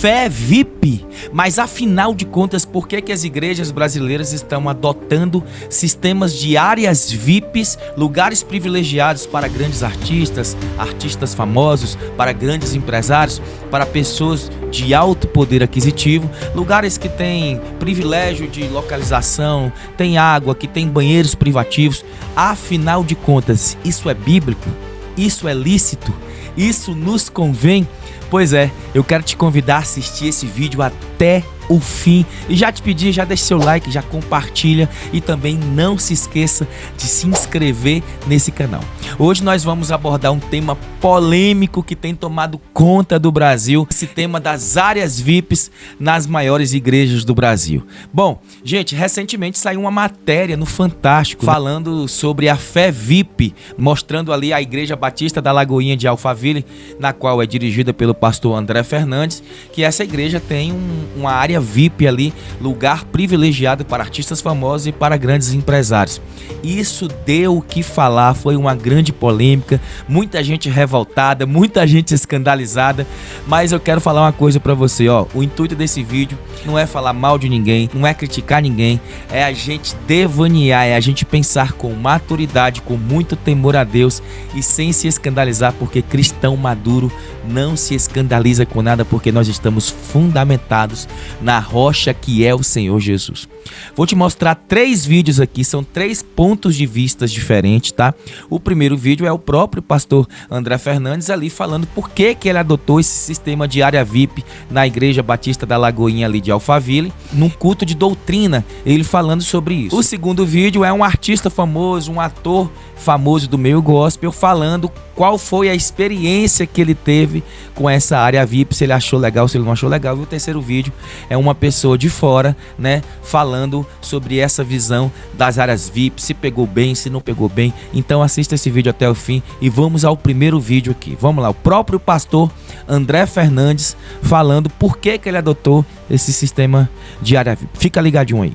fé VIP. Mas afinal de contas, por que as igrejas brasileiras estão adotando sistemas de áreas VIPs, lugares privilegiados para grandes artistas, artistas famosos, para grandes empresários, para pessoas de alto poder aquisitivo, lugares que têm privilégio de localização, tem água, que tem banheiros privativos? Afinal de contas, isso é bíblico? Isso é lícito? Isso nos convém? Pois é, eu quero te convidar a assistir esse vídeo até o fim e já te pedir, já deixa seu like, já compartilha e também não se esqueça de se inscrever nesse canal. Hoje nós vamos abordar um tema polêmico que tem tomado conta do Brasil, esse tema das áreas VIPs nas maiores igrejas do Brasil. Bom, gente, recentemente saiu uma matéria no Fantástico falando sobre a fé VIP, mostrando ali a Igreja Batista da Lagoinha de Alphaville, na qual é dirigida pelo pastor André Fernandes, que essa igreja tem uma área VIP ali, lugar privilegiado para artistas famosos e para grandes empresários. Isso deu o que falar, foi uma grande polêmica, muita gente revoltada, muita gente escandalizada, mas eu quero falar uma coisa para você, ó, o intuito desse vídeo não é falar mal de ninguém, não é criticar ninguém, é a gente devanear, é a gente pensar com maturidade, com muito temor a Deus e sem se escandalizar, porque cristão maduro não se escandaliza com nada, porque nós estamos fundamentados na rocha que é o Senhor Jesus. Vou te mostrar 3 vídeos aqui, são 3 pontos de vista diferentes, tá? O primeiro vídeo é o próprio pastor André Fernandes ali falando por que ele adotou esse sistema de área VIP na Igreja Batista da Lagoinha ali de Alphaville, num culto de doutrina, ele falando sobre isso. O segundo vídeo é um artista famoso, um ator famoso do meio gospel, falando qual foi a experiência que ele teve com essa área VIP, se ele achou legal, se ele não achou legal. E o terceiro vídeo é uma pessoa de fora, né, falando sobre essa visão das áreas VIP, se pegou bem, se não pegou bem. Então assista esse vídeo até o fim e vamos ao primeiro vídeo aqui. Vamos lá, o próprio pastor André Fernandes falando por que ele adotou esse sistema de área VIP. Fica ligadinho aí.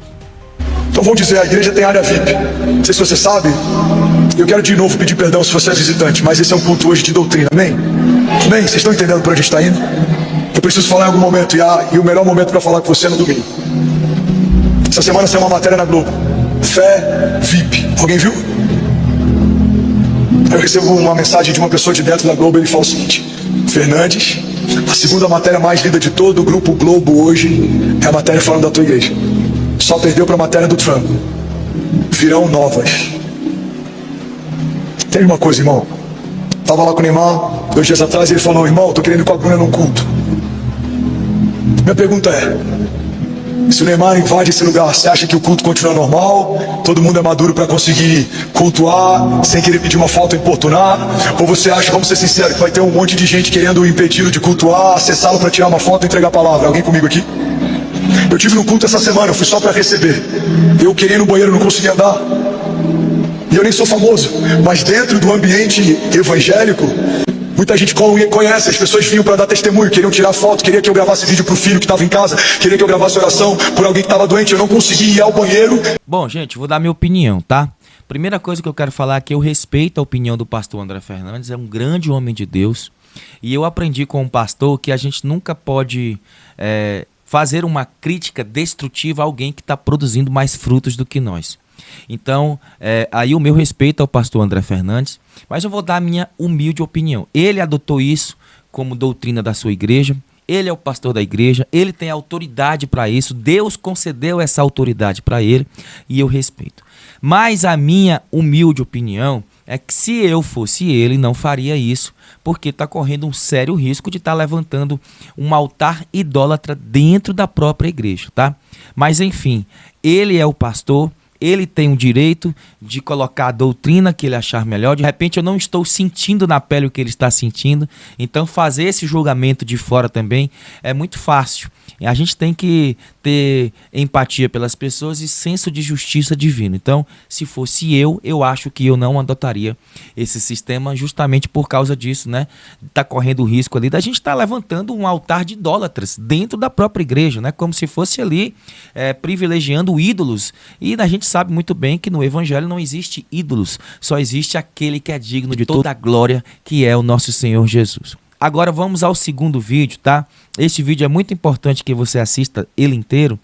Então vou dizer, a igreja tem área VIP. Não sei se você sabe, eu quero de novo pedir perdão se você é visitante, mas esse é um culto hoje de doutrina, amém? Amém? Vocês estão entendendo para onde a gente está indo? Eu preciso falar em algum momento, e o melhor momento para falar com você é no domingo. Essa semana saiu uma matéria na Globo, fé VIP. Alguém viu? Eu recebo uma mensagem de uma pessoa de dentro da Globo, ele fala o seguinte: Fernandes, a segunda matéria mais lida de todo o grupo Globo hoje é a matéria falando da tua igreja. Só perdeu para a matéria do Trump. Virão novas. Tem uma coisa, irmão. Tava lá com o Neymar 2 dias atrás e ele falou: irmão, tô querendo ir com a Bruna num culto. Minha pergunta é: se o Neymar invade esse lugar, você acha que o culto continua normal? Todo mundo é maduro para conseguir cultuar sem querer pedir uma foto e importunar? Ou você acha, vamos ser sinceros, que vai ter um monte de gente querendo impedi-lo de cultuar, acessá-lo para tirar uma foto e entregar a palavra? Alguém comigo aqui? Eu tive no culto essa semana, eu fui só para receber. Eu queria ir no banheiro, não conseguia andar. E eu nem sou famoso, mas dentro do ambiente evangélico, muita gente conhece, as pessoas vinham para dar testemunho, queriam tirar foto, queria que eu gravasse vídeo pro filho que estava em casa, queria que eu gravasse oração por alguém que estava doente, eu não conseguia ir ao banheiro. Bom, gente, vou dar minha opinião, tá? Primeira coisa que eu quero falar é que eu respeito a opinião do pastor André Fernandes, é um grande homem de Deus, e eu aprendi com um pastor que a gente nunca pode fazer uma crítica destrutiva a alguém que está produzindo mais frutos do que nós. Então, aí o meu respeito ao pastor André Fernandes, mas eu vou dar a minha humilde opinião. Ele adotou isso como doutrina da sua igreja, ele é o pastor da igreja, ele tem autoridade para isso, Deus concedeu essa autoridade para ele e eu respeito. Mas a minha humilde opinião é que se eu fosse ele, não faria isso, porque está correndo um sério risco de estar levantando um altar idólatra dentro da própria igreja, tá? Mas enfim, ele é o pastor, ele tem o direito de colocar a doutrina que ele achar melhor. De repente eu não estou sentindo na pele o que ele está sentindo, então fazer esse julgamento de fora também é muito fácil. A gente tem que ter empatia pelas pessoas e senso de justiça divino. Então, se fosse eu acho que eu não adotaria esse sistema justamente por causa disso, né? Tá correndo o risco ali da gente estar levantando um altar de idólatras dentro da própria igreja, né? Como se fosse ali privilegiando ídolos. E a gente sabe muito bem que no evangelho não existe ídolos, só existe aquele que é digno de toda a glória, que é o nosso Senhor Jesus. Agora vamos ao segundo vídeo, tá? Este vídeo é muito importante que você assista ele inteiro,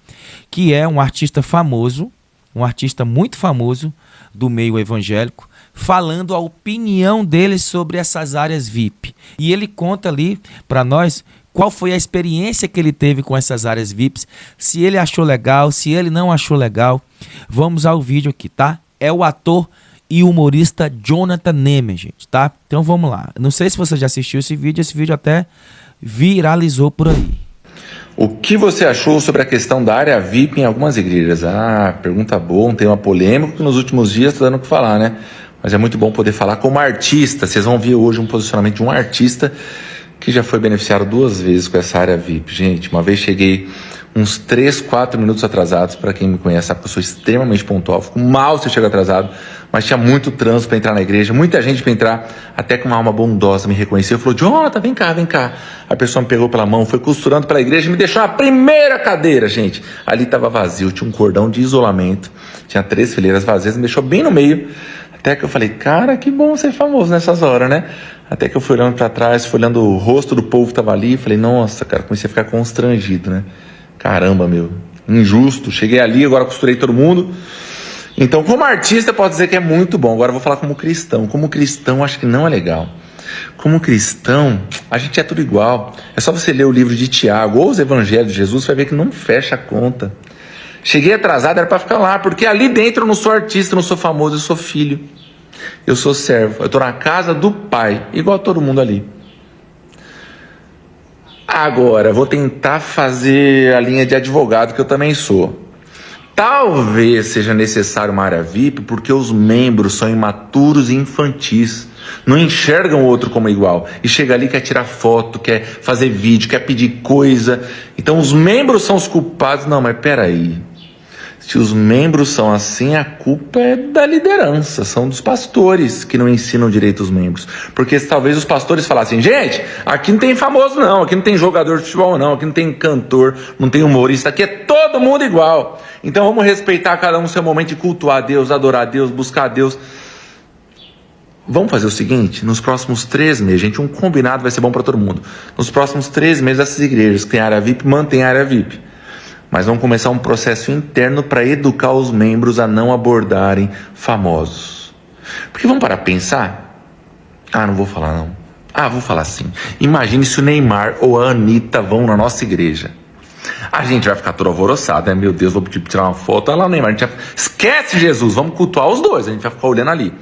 que é um artista famoso, um artista muito famoso do meio evangélico, falando a opinião dele sobre essas áreas VIP. E ele conta ali para nós qual foi a experiência que ele teve com essas áreas VIPs, se ele achou legal, se ele não achou legal. Vamos ao vídeo aqui, tá? É o ator e humorista Jonathan Neme, gente, tá? Então vamos lá. Não sei se você já assistiu esse vídeo até viralizou por aí. O que você achou sobre a questão da área VIP em algumas igrejas? Pergunta boa, um tema polêmico que nos últimos dias está dando o que falar, né? Mas é muito bom poder falar como artista. Vocês vão ver hoje um posicionamento de um artista que já foi beneficiado 2 vezes com essa área VIP. Gente, uma vez cheguei uns 3, 4 minutos atrasados. Para quem me conhece sabe que eu sou extremamente pontual, fico mal se eu chego atrasado, mas tinha muito trânsito para entrar na igreja, muita gente para entrar, até que uma alma bondosa me reconheceu e falou: Jonathan, vem cá, vem cá. A pessoa me pegou pela mão, foi costurando pela igreja e me deixou na primeira cadeira, gente. Ali estava vazio, tinha um cordão de isolamento, tinha 3 fileiras vazias, me deixou bem no meio, até que eu falei: cara, que bom ser famoso nessas horas, né? Até que eu fui olhando para trás, fui olhando o rosto do povo que estava ali e falei: nossa, cara, comecei a ficar constrangido, né? Caramba, meu, injusto. Cheguei ali, agora costurei todo mundo. Então, como artista, pode dizer que é muito bom. Agora eu vou falar como cristão. Como cristão, acho que não é legal. Como cristão, a gente é tudo igual. É só você ler o livro de Tiago ou os evangelhos de Jesus, você vai ver que não fecha a conta. Cheguei atrasado, era para ficar lá, porque ali dentro eu não sou artista, eu não sou famoso, eu sou filho. Eu sou servo. Eu estou na casa do Pai, igual todo mundo ali. Agora, vou tentar fazer a linha de advogado, que eu também sou. Talvez seja necessário uma área VIP, porque os membros são imaturos e infantis. Não enxergam o outro como igual. E chega ali, quer tirar foto, quer fazer vídeo, quer pedir coisa. Então os membros são os culpados. Não, mas peraí. Se os membros são assim, a culpa é da liderança, são dos pastores que não ensinam direito os membros. Porque talvez os pastores falassem: gente, aqui não tem famoso não, aqui não tem jogador de futebol não, aqui não tem cantor, não tem humorista, aqui é todo mundo igual. Então vamos respeitar cada um o seu momento de cultuar a Deus, adorar a Deus, buscar a Deus. Vamos fazer o seguinte, nos próximos 3 meses, gente, um combinado vai ser bom para todo mundo. Nos próximos 3 meses, essas igrejas que têm área VIP, mantêm a área VIP. Mas vamos começar um processo interno para educar os membros a não abordarem famosos. Porque vamos parar para pensar? Não vou falar não. Vou falar sim. Imagine se o Neymar ou a Anitta vão na nossa igreja. A gente vai ficar todo alvoroçado, né? Meu Deus, vou pedir para tirar uma foto. Olha lá o Neymar, a gente esquece Jesus, vamos cultuar os dois, a gente vai ficar olhando ali.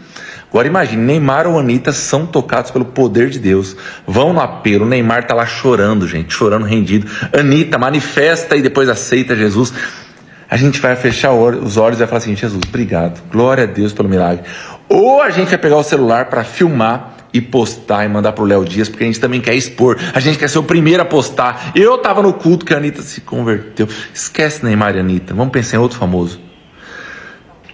Agora imagine, Neymar ou Anitta são tocados pelo poder de Deus, vão no apelo, o Neymar tá lá chorando, gente, chorando rendido. Anitta manifesta e depois aceita Jesus. A gente vai fechar os olhos e vai falar assim: Jesus, obrigado, glória a Deus pelo milagre. Ou a gente vai pegar o celular para filmar e postar e mandar pro Léo Dias, porque a gente também quer expor, a gente quer ser o primeiro a postar. Eu tava no culto que a Anitta se converteu. Esquece Neymar e Anitta, vamos pensar em outro famoso.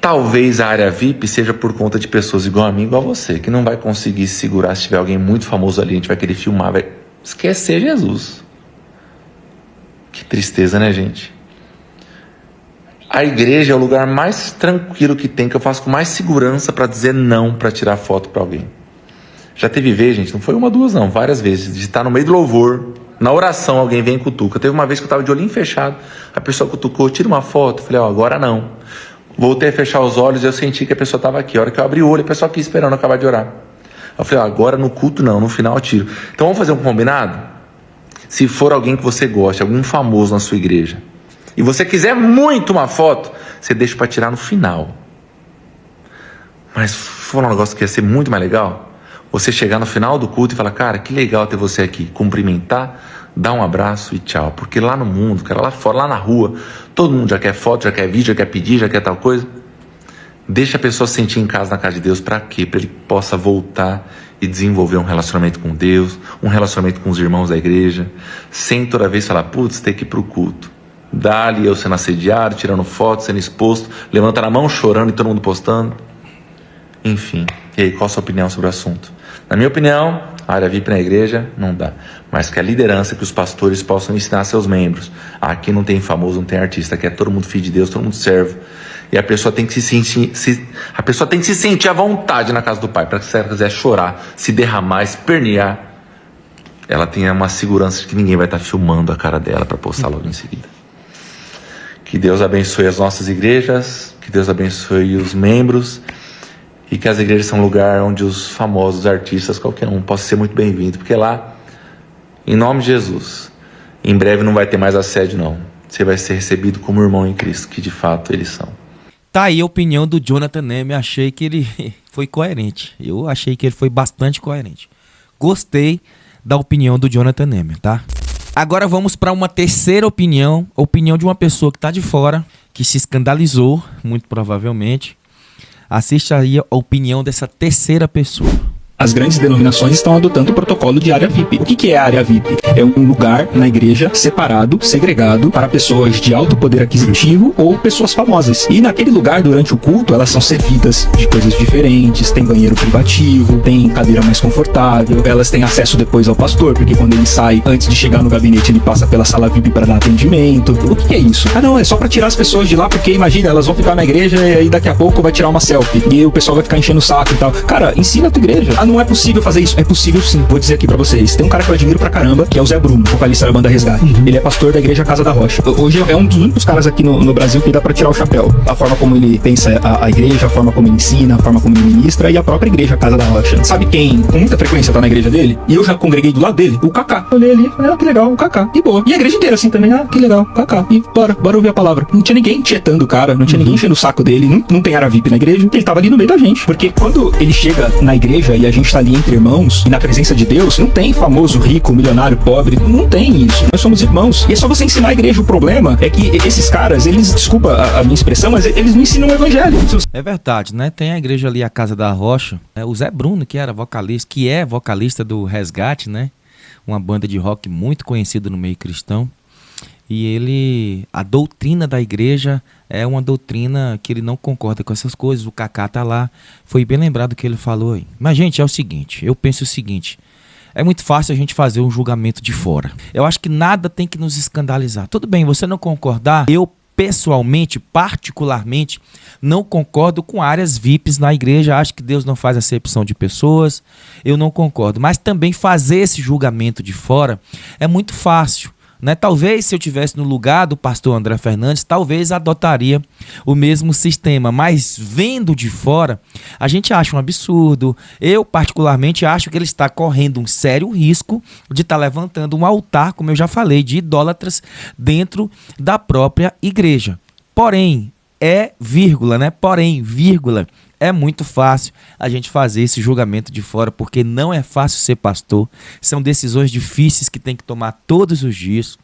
Talvez a área VIP seja por conta de pessoas igual a mim, igual a você, que não vai conseguir se segurar. Se tiver alguém muito famoso ali, a gente vai querer filmar, vai esquecer Jesus. Que tristeza, né, gente? A igreja é o lugar mais tranquilo que tem, que eu faço com mais segurança para dizer não, para tirar foto para alguém. Já teve vez, gente, não foi 1, 2 não, várias vezes, de estar no meio do louvor, na oração, alguém vem e cutuca. Teve uma vez que eu estava de olhinho fechado, a pessoa cutucou: tira uma foto. Eu falei: agora não. Voltei a fechar os olhos e eu senti que a pessoa estava aqui. A hora que eu abri o olho, a pessoa aqui esperando eu acabar de orar. Eu falei: agora no culto não, no final eu tiro. Então vamos fazer um combinado? Se for alguém que você gosta, algum famoso na sua igreja, e você quiser muito uma foto, você deixa para tirar no final. Mas for um negócio que ia ser muito mais legal, você chegar no final do culto e falar: cara, que legal ter você aqui. Cumprimentar, dar um abraço e tchau. Porque lá no mundo, cara, lá fora, lá na rua, todo mundo já quer foto, já quer vídeo, já quer pedir, já quer tal coisa. Deixa a pessoa se sentir em casa, na casa de Deus. Para quê? Para ele possa voltar e desenvolver um relacionamento com Deus, um relacionamento com os irmãos da igreja, sem toda vez falar: putz, tem que ir pro culto. Dá-lhe eu sendo assediado, tirando foto, sendo exposto, levanta na mão chorando e todo mundo postando. Enfim, e aí, qual a sua opinião sobre o assunto? Na minha opinião, a área VIP na igreja não dá, mas que a liderança, que os pastores possam ensinar seus membros. Aqui não tem famoso, não tem artista, aqui é todo mundo filho de Deus, todo mundo servo. E a pessoa tem que se sentir à vontade na casa do Pai, para que se ela quiser chorar, se derramar, espernear, ela tenha uma segurança de que ninguém vai estar filmando a cara dela para postar logo em seguida. Que Deus abençoe as nossas igrejas, que Deus abençoe os membros e que as igrejas são um lugar onde os famosos artistas, qualquer um, possa ser muito bem-vindo, porque lá, em nome de Jesus, em breve não vai ter mais assédio não. Você vai ser recebido como irmão em Cristo, que de fato eles são. Tá aí a opinião do Jonathan Neme. Achei que ele foi coerente. Eu achei que ele foi bastante coerente. Gostei da opinião do Jonathan Neme, tá? Agora vamos para uma terceira opinião. A opinião de uma pessoa que tá de fora, que se escandalizou, muito provavelmente. Assiste aí a opinião dessa terceira pessoa. As grandes denominações estão adotando o protocolo de área VIP. O que é a área VIP? É um lugar na igreja separado, segregado para pessoas de alto poder aquisitivo ou pessoas famosas. E naquele lugar, durante o culto, elas são servidas de coisas diferentes, tem banheiro privativo, tem cadeira mais confortável, elas têm acesso depois ao pastor, porque quando ele sai, antes de chegar no gabinete, ele passa pela sala VIP para dar atendimento. O que é isso? Ah não, é só para tirar as pessoas de lá, porque imagina, elas vão ficar na igreja e aí daqui a pouco vai tirar uma selfie. E aí o pessoal vai ficar enchendo o saco e tal. Cara, ensina a tua igreja. Não é possível fazer isso. É possível sim. Vou dizer aqui pra vocês. Tem um cara que eu admiro pra caramba, que é o Zé Bruno, vocalista da banda Resgate. Ele é pastor da igreja Casa da Rocha. Hoje é um dos únicos caras aqui no Brasil que dá pra tirar o chapéu. A forma como ele pensa a igreja, a forma como ele ensina, a forma como ele ministra e a própria igreja Casa da Rocha. Sabe quem com muita frequência tá na igreja dele? E eu já congreguei do lado dele? O Kaká. Olhei ali, que legal, o Kaká. E boa. E a igreja inteira assim também, que legal, Kaká. E bora ouvir a palavra. Não tinha ninguém tietando o cara, não tinha ninguém enchendo o saco dele, não tem área VIP na igreja. Ele tava ali no meio da gente. Porque quando ele chega na igreja e a gente tá ali entre irmãos, e na presença de Deus, não tem famoso rico, milionário, pobre, não tem isso. Nós somos irmãos. E é só você ensinar a igreja. O problema é que esses caras, eles, desculpa a minha expressão, mas eles não ensinam o evangelho. É verdade, né? Tem a igreja ali, a Casa da Rocha. O Zé Bruno, que é vocalista do Resgate, né? Uma banda de rock muito conhecida no meio cristão. E a doutrina da igreja é uma doutrina que ele não concorda com essas coisas. O Kaká tá lá, foi bem lembrado o que ele falou aí. Mas, gente, é o seguinte, eu penso o seguinte, é muito fácil a gente fazer um julgamento de fora. Eu acho que nada tem que nos escandalizar. Tudo bem, você não concordar, eu pessoalmente, particularmente, não concordo com áreas VIPs na igreja. Acho que Deus não faz acepção de pessoas, eu não concordo. Mas também fazer esse julgamento de fora é muito fácil. Né? Talvez se eu estivesse no lugar do pastor André Fernandes, talvez adotaria o mesmo sistema, mas vendo de fora, a gente acha um absurdo. Eu particularmente acho que ele está correndo um sério risco de estar levantando um altar, como eu já falei, de idólatras dentro da própria igreja. Porém, é muito fácil a gente fazer esse julgamento de fora, porque não é fácil ser pastor. São decisões difíceis que tem que tomar todos os dias.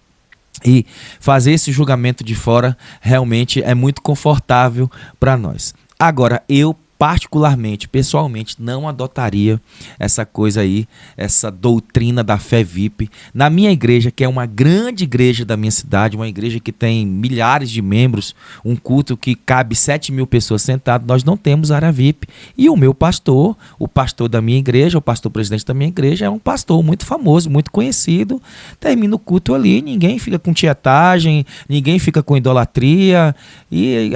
E fazer esse julgamento de fora realmente é muito confortável para nós. Agora, eu particularmente, pessoalmente, não adotaria essa coisa aí, essa doutrina da fé VIP. Na minha igreja, que é uma grande igreja da minha cidade, uma igreja que tem milhares de membros, um culto que cabe 7.000 pessoas sentadas, nós não temos área VIP. E o meu pastor, o pastor da minha igreja, o pastor presidente da minha igreja, é um pastor muito famoso, muito conhecido. Termina o culto ali, ninguém fica com tietagem, ninguém fica com idolatria. E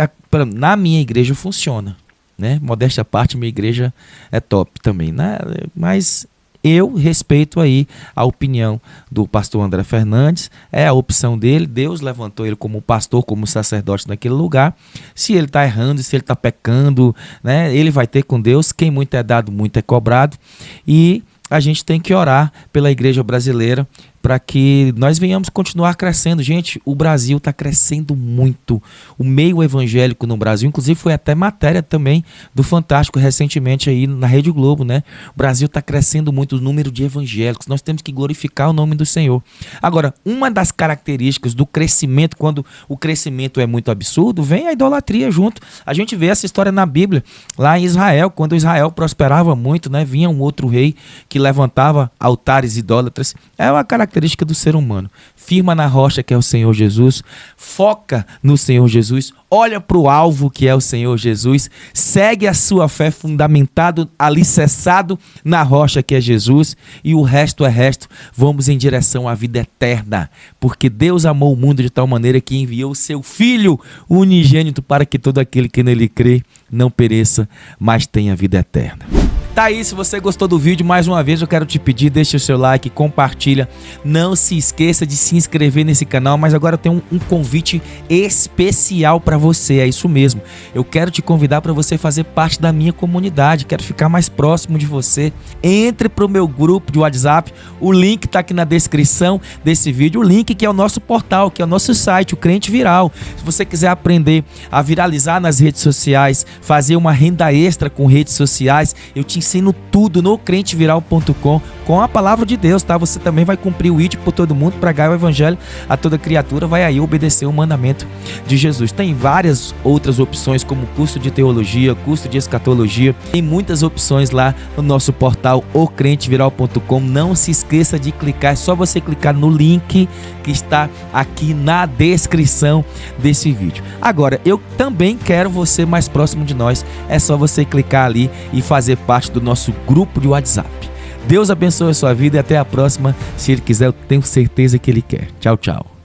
na minha igreja funciona. Né? Modéstia à parte, minha igreja é top também, né? Mas eu respeito aí a opinião do pastor André Fernandes, é a opção dele. Deus levantou ele como pastor, como sacerdote naquele lugar. Se ele está errando, se ele está pecando, né? Ele vai ter com Deus. Quem muito é dado, muito é cobrado. E a gente tem que orar pela igreja brasileira para que nós venhamos continuar crescendo. Gente, o Brasil está crescendo muito. O meio evangélico no Brasil, inclusive foi até matéria também do Fantástico recentemente aí na Rede Globo, né? O Brasil está crescendo muito o número de evangélicos. Nós temos que glorificar o nome do Senhor. Agora, uma das características do crescimento, quando o crescimento é muito absurdo, vem a idolatria junto. A gente vê essa história na Bíblia, lá em Israel, quando Israel prosperava muito, né? Vinha um outro rei que levantava altares idólatras. É uma característica do ser humano. Firma na rocha que é o Senhor Jesus, foca no Senhor Jesus, olha para o alvo que é o Senhor Jesus, segue a sua fé fundamentado, alicerçado na rocha que é Jesus, e o resto é resto. Vamos em direção à vida eterna, porque Deus amou o mundo de tal maneira que enviou o seu Filho unigênito para que todo aquele que nele crê não pereça, mas tenha vida eterna. Tá aí, se você gostou do vídeo, mais uma vez eu quero te pedir, deixa o seu like, compartilha. Não se esqueça de se inscrever nesse canal, mas agora eu tenho um convite especial para você, é isso mesmo. Eu quero te convidar para você fazer parte da minha comunidade, quero ficar mais próximo de você. Entre pro meu grupo de WhatsApp, o link tá aqui na descrição desse vídeo, o link que é o nosso portal, que é o nosso site, o Crente Viral. Se você quiser aprender a viralizar nas redes sociais, fazer uma renda extra com redes sociais, eu te ensino tudo no crenteviral.com com a palavra de Deus, tá? Você também vai cumprir o ID por todo mundo, pregar o evangelho a toda criatura, vai aí obedecer o mandamento de Jesus. Tem várias outras opções, como curso de teologia, curso de escatologia, tem muitas opções lá no nosso portal ocrenteviral.com. Não se esqueça de clicar, é só você clicar no link que está aqui na descrição desse vídeo. Agora, eu também quero você mais próximo de nós, é só você clicar ali e fazer parte do nosso grupo de WhatsApp. Deus abençoe a sua vida e até a próxima. Se Ele quiser, eu tenho certeza que Ele quer. Tchau, tchau.